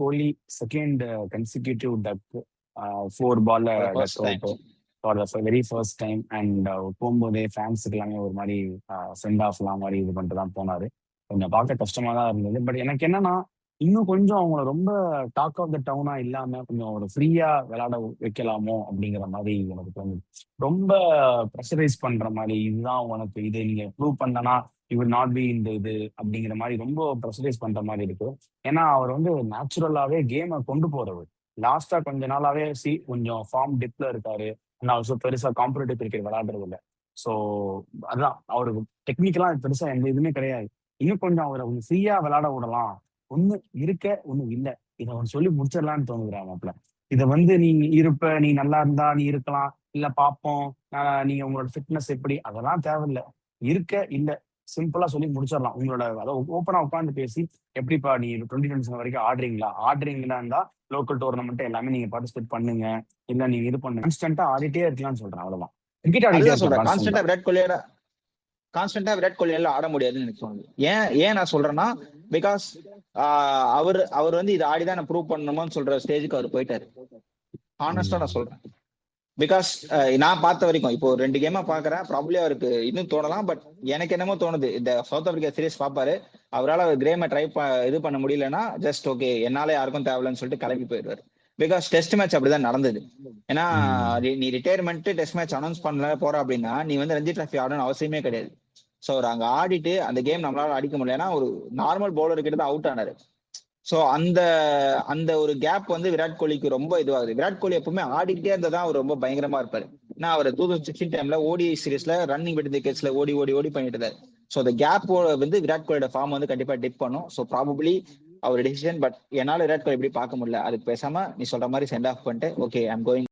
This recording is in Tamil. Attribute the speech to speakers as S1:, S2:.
S1: கோலி செகண்ட் கன்சிக்யூட்டிவ் டக் 4 பால்ல
S2: For the first
S1: duck
S2: time.
S1: Out for the very first time. And போகும்போதே ஃபேன்ஸுக்கு எல்லாமே ஒரு மாதிரி சென்ட் ஆஃப்லாம் மாதிரி இது பண்ணிட்டு தான் போனாரு. கொஞ்சம் பார்க்க கஷ்டமா தான் இருந்தது. பட் எனக்கு என்னன்னா, இன்னும் கொஞ்சம் அவங்கள ரொம்ப டாக் ஆஃப் த டவுனா இல்லாம கொஞ்சம் ஒரு ஃப்ரீயா விளையாட வைக்கலாமோ அப்படிங்கிற மாதிரி எனக்கு தோணுது. ரொம்ப ப்ரெஷரைஸ் பண்ற மாதிரி, இதுதான் உனக்கு, இது நீங்க ப்ரூவ் பண்ணனா யூ வில் நாட் பி இந்த இது அப்படிங்கிற மாதிரி ரொம்ப ப்ரெஷரைஸ் பண்ற மாதிரி இருக்கு. ஏன்னா அவர் வந்து நேச்சுரலாவே கேமை கொண்டு போறவர். லாஸ்டா கொஞ்ச நாளாவே கொஞ்சம் ஃபார்ம் டிப்ல இருக்காரு. நான் ஆல்சோ பெருசா காம்படிட்டிவ் கிரிக்கெட் விளையாடுறது இல்லை. ஸோ அதான் அவருக்கு டெக்னிக்கலா பெருசா எந்த இதுவுமே கிடையாது. இன்னும் கொஞ்சம் அவரை கொஞ்சம் ஃப்ரீயா விளையாட விடலாம். ஒண்ணு இருக்க ஒண்ணு இல்ல. இதை அவன் சொல்லி முடிச்சிடலான்னு தோணுதுடா மாப்ள. இதை வந்து நீ இருப்ப, நீ நல்லா இருந்தா நீ இருக்கலாம், இல்ல பாப்போம், நீங்க உங்களோட ஃபிட்னஸ் எப்படி, அதெல்லாம் தேவையில்ல. இருக்க இல்ல, சிம்பிளா சொல்லி முடிச்சிடலாம். உங்களோட அதாவது ஓப்பனா உட்காந்து பேசி, எப்படிப்பா நீ 2027 வரைக்கும் ஆடுறீங்களா இருந்தா லோக்கல் டோர்னமெண்ட் எல்லாமே நீங்க பார்ட்டிசிபேட் பண்ணுங்க, இல்ல நீங்க இது பண்ணுங்க, கான்ஸ்டன்டா ஆடிட்டே இருக்கலாம்னு சொல்றேன். அவ்வளவுதான். கிரிக்கெட் ஆடிட்டே
S2: அதுதான்
S1: இருக்கலாம்
S2: சொல்றேன்,
S1: கான்ஸ்டன்டா.
S2: கான்ஸ்டன்டா விராட் கோலியால ஆட முடியாதுன்னு எனக்கு தோணுது. ஏன் நான் சொல்றேன்னா, பிகாஸ் அவர் வந்து இது ஆடிதான் நான் ப்ரூவ் பண்ணணுமான்னு சொல்ற ஸ்டேஜுக்கு அவர் போயிட்டாரு. ஹானஸ்டா நான் சொல்றேன். பிகாஸ் நான் பார்த்த வரைக்கும் இப்போ 2 கேமா பாக்குறேன், ப்ராப்ளி அவருக்கு இன்னும் தோணலாம். பட் எனக்கு என்னமோ தோணுது, இந்த சவுத் ஆப்பிரிக்கா சீரிஸ் பாப்பாரு, அவரால் கிரேமை இது பண்ண முடியலன்னா ஜஸ்ட் ஓகே, என்னால யாருக்கும் தேவையில்லன்னு சொல்லிட்டு கிளம்பி போயிடுவாரு. பிகாஸ் டெஸ்ட் மேட்ச் அப்படிதான் நடந்தது. ஏன்னா நீ ரிட்டையர்மெண்ட் டெஸ்ட் மேட்ச் அனௌன்ஸ் பண்ணல போற அப்படின்னா நீ வந்து ரஞ்சி டிராஃபி ஆடணும்னு அவசியமே கிடையாது. ஸோ அவர் அங்க ஆடிட்டு அந்த கேம் நம்மளால அடிக்க முடியல, ஏன்னா ஒரு நார்மல் பவுலர் கிட்ட தான் அவுட் ஆனாரு. ஸோ அந்த அந்த ஒரு கேப் வந்து விராட் கோலிக்கு ரொம்ப இதுவாகுது. விராட் கோலி எப்பவுமே ஆடிக்கிட்டே இருந்ததான் அவர் ரொம்ப பயங்கரமா இருப்பாரு. ஏன்னா அவர் 2016 டைம்ல ஓடிஐ சீரீஸ்ல ரன்னிங் பிட்வீன் தி விக்கெட்ஸ்ல ஓடி ஓடி ஓடி பண்ணிட்டு இருந்தாரு. ஸோ அந்த கேப் வந்து விராட் கோலியோட ஃபார்ம் வந்து கண்டிப்பா டிப் பண்ணும். ஸோ ப்ராபபிளி அவர் டிசிஷன். பட் என்னால விராட் கோலி எப்படி பார்க்க முடியல, அதுக்கு பேசாம நீ சொல்ற மாதிரி சென்ட் ஆஃப் பண்ணிட்டு ஓகே ஐம் கோயிங்